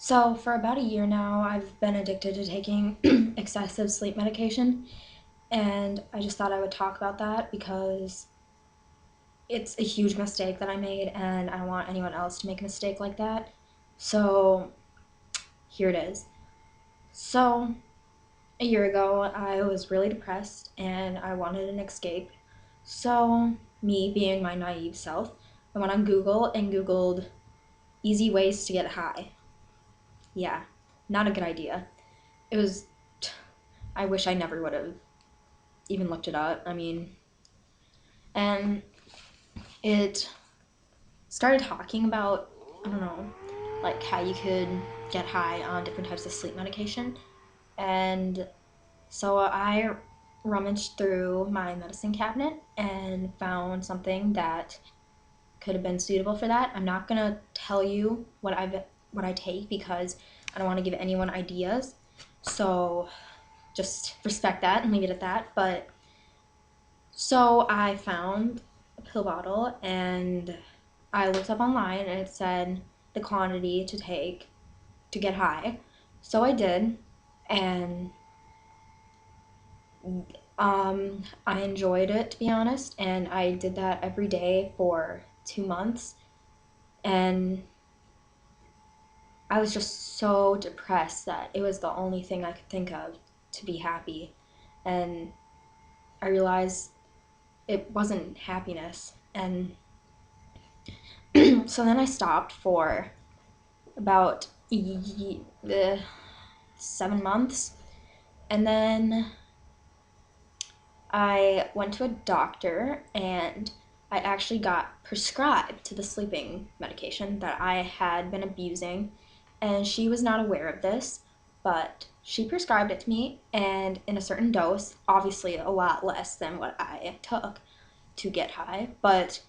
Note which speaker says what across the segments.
Speaker 1: So, for about a year now, I've been addicted to taking excessive sleep medication, and I just thought I would talk about that because it's a huge mistake that I made, and I don't want anyone else to make a mistake like that. So, here it is. So, a year ago, I was really depressed and I wanted an escape. So, me being my naive self, I went on Google and Googled easy ways to get high. Yeah, not a good idea. It was I wish I never would have even looked it up. And it started talking about, I don't know, like how you could get high on different types of sleep medication. And so I rummaged through my medicine cabinet and found something that could have been suitable for that. I'm not gonna tell you what I take because I don't want to give anyone ideas. So just respect that and leave it at that. But so I found a pill bottle and I looked up online and it said the quantity to take to get high. So I did, and I enjoyed it, to be honest, and I did that every day for 2 months, and I was just so depressed that it was the only thing I could think of to be happy, and I realized it wasn't happiness, and so then I stopped for about 7 months, and then I went to a doctor and I actually got prescribed to the sleeping medication that I had been abusing, and she was not aware of this, but she prescribed it to me and in a certain dose, obviously a lot less than what I took to get high, but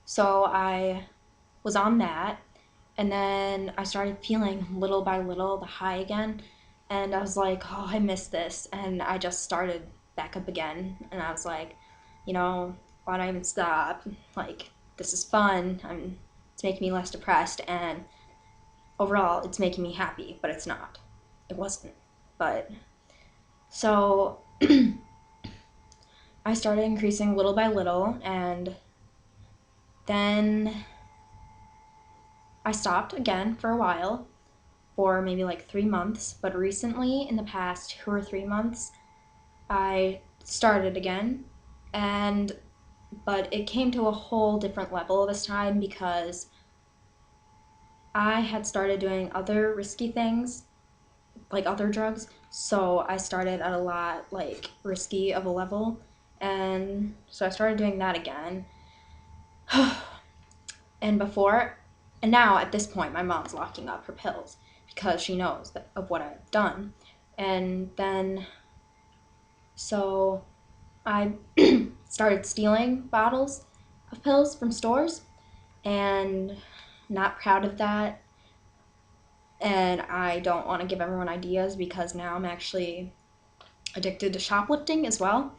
Speaker 1: so I was on that, and then I started feeling little by little the high again, and I was like, oh, I miss this, and I just started back up again, and I was like, you know, why don't I even stop? Like, this is fun. It's making me less depressed, and overall, it's making me happy, but it's not. It wasn't. But so I started increasing little by little, and then I stopped again for a while, for maybe like 3 months, but recently, in the past 2 or 3 months, I started again, and but it came to a whole different level this time because I had started doing other risky things, like other drugs, so I started at a lot like risky of a level, and so I started doing that again. and before and now at this point my mom's locking up her pills because she knows of what I've done. And then so I started stealing bottles of pills from stores, and not proud of that. And I don't want to give everyone ideas because now I'm actually addicted to shoplifting as well,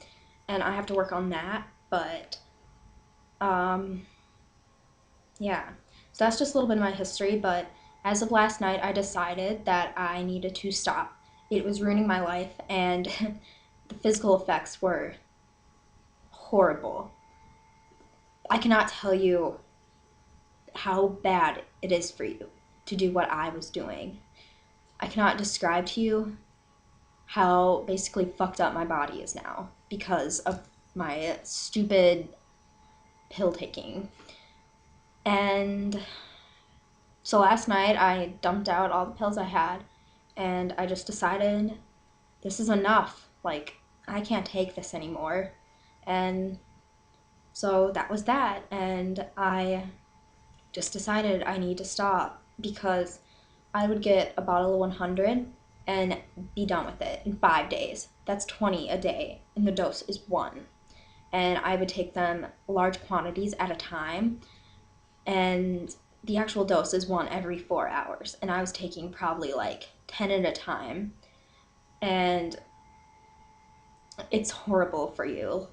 Speaker 1: and I have to work on that. But um, yeah, so that's just a little bit of my history. But as of last night, I decided that I needed to stop. It was ruining my life, and the physical effects were horrible. I cannot tell you how bad it is for you to do what I was doing. I cannot describe to you how basically fucked up my body is now because of my stupid pill taking. And so last night I dumped out all the pills I had, and I just decided this is enough. Like, I can't take this anymore. And so that was that. And I just decided I need to stop because I would get a bottle of 100 and be done with it in 5 days. That's 20 a day, and the dose is one. And I would take them large quantities at a time, and the actual dose is one every 4 hours. And I was taking probably like 10 at a time, and it's horrible for you.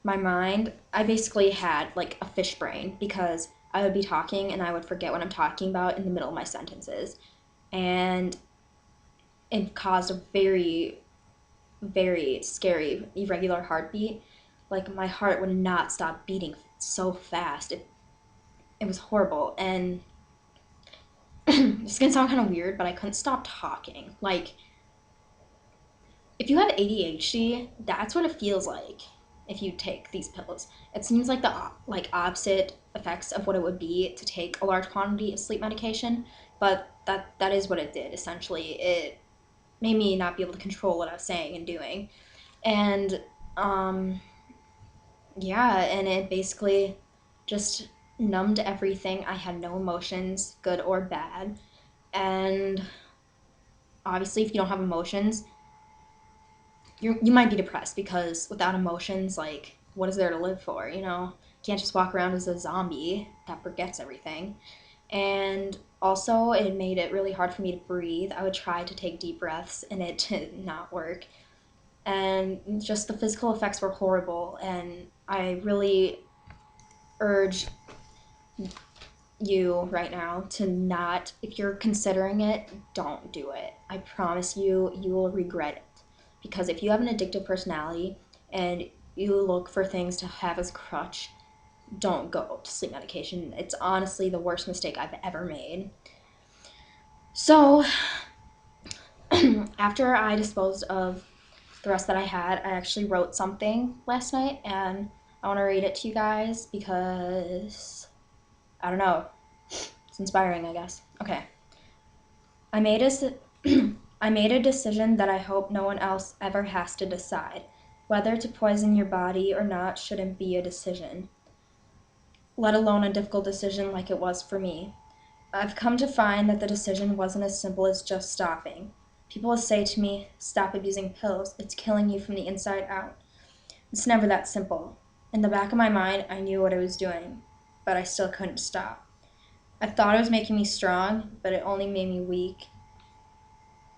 Speaker 1: My mind, I basically had like a fish brain because I would be talking and I would forget what I'm talking about in the middle of my sentences. and it caused a very, very scary irregular heartbeat. Like my heart would not stop beating so fast. It was horrible, and it's gonna sound kind of weird, but I couldn't stop talking. Like, if you have ADHD, that's what it feels like if you take these pills. It seems like the opposite effects of what it would be to take a large quantity of sleep medication, but that is what it did. Essentially, it made me not be able to control what I was saying and doing, and um, yeah, and it basically just numbed everything. I had no emotions, good or bad, and obviously, if you don't have emotions, you might be depressed, because without emotions, like, what is there to live for? You can't just walk around as a zombie that forgets everything. And also, it made it really hard for me to breathe. I would try to take deep breaths and it did not work. And just the physical effects were horrible. And I really urge you right now to not, if you're considering it, don't do it. I promise you will regret it. Because if you have an addictive personality and you look for things to have as crutch, don't go to sleep medication. It's honestly the worst mistake I've ever made. So, after I disposed of the rest that I had, I actually wrote something last night, and I want to read it to you guys because, I don't know, it's inspiring, I guess. Okay. I made a, I made a decision that I hope no one else ever has to decide. Whether to poison your body or not shouldn't be a decision, let alone a difficult decision like it was for me. I've come to find that the decision wasn't as simple as just stopping. People will say to me, "Stop abusing pills, it's killing you from the inside out." It's never that simple. In the back of my mind, I knew what I was doing, but I still couldn't stop. I thought it was making me strong, but it only made me weak.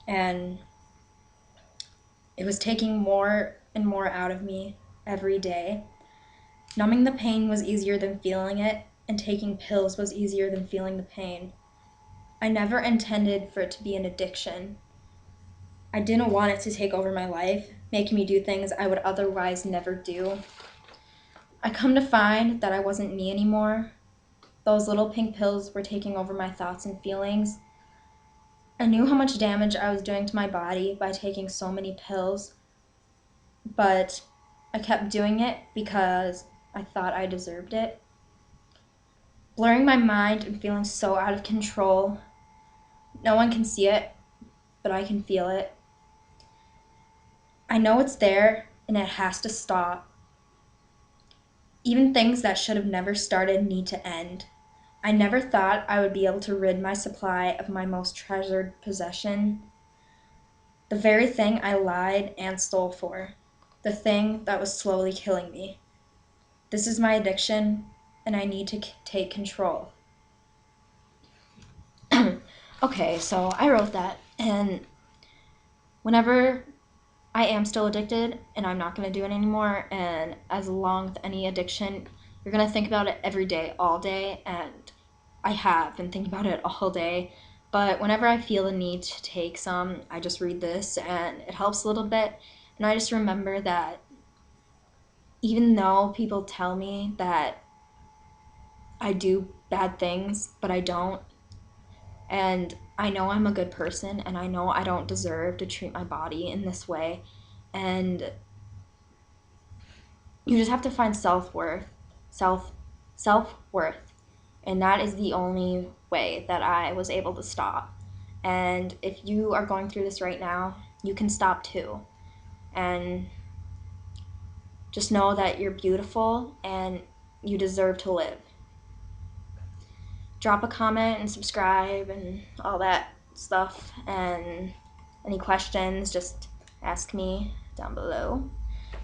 Speaker 1: And it was taking more and more out of me every day. Numbing the pain was easier than feeling it, and taking pills was easier than feeling the pain. I never intended for it to be an addiction. I didn't want it to take over my life, making me do things I would otherwise never do. I come to find that I wasn't me anymore. Those little pink pills were taking over my thoughts and feelings. I knew how much damage I was doing to my body by taking so many pills, but I kept doing it because I thought I deserved it. Blurring my mind and feeling so out of control. No one can see it, but I can feel it. I know it's there, and it has to stop. Even things that should have never started need to end. I never thought I would be able to rid my supply of my most treasured possession. The very thing I lied and stole for. The thing that was slowly killing me. This is my addiction, and I need to take control. Okay, so I wrote that, and whenever I am still addicted, and I'm not going to do it anymore, and as long with any addiction, you're going to think about it every day, all day, and I have been thinking about it all day. But whenever I feel the need to take some, I just read this, and it helps a little bit. And I just remember that even though people tell me that I do bad things, but I don't, and I know I'm a good person, and I know I don't deserve to treat my body in this way, and you just have to find self-worth, and that is the only way that I was able to stop. And if you are going through this right now, you can stop too. And just know that you're beautiful and you deserve to live. Drop a comment and subscribe and all that stuff, and any questions, just ask me down below.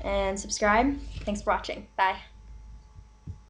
Speaker 1: And subscribe. Thanks for watching. Bye.